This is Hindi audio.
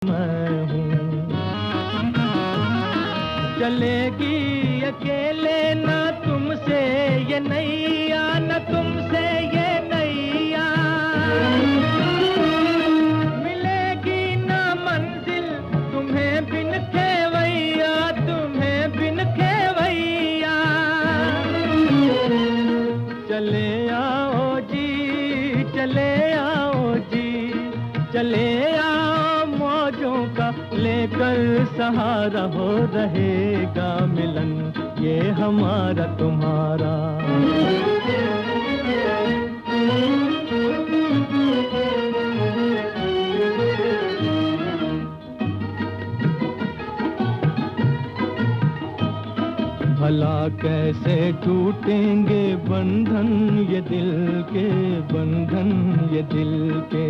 मैं हूँ। चलेगी अकेले ना तुमसे ये नैया, न तुमसे ये नैया, मिलेगी ना मंजिल तुम्हें बिन खेवैया, तुम्हें बिन खेवैया। चले आओ जी, चले आओ जी, चले आओ मौजों का लेकर सहारा, हो रहेगा मिलन ये हमारा तुम्हारा। भला कैसे टूटेंगे बंधन ये दिल के, बंधन ये दिल के।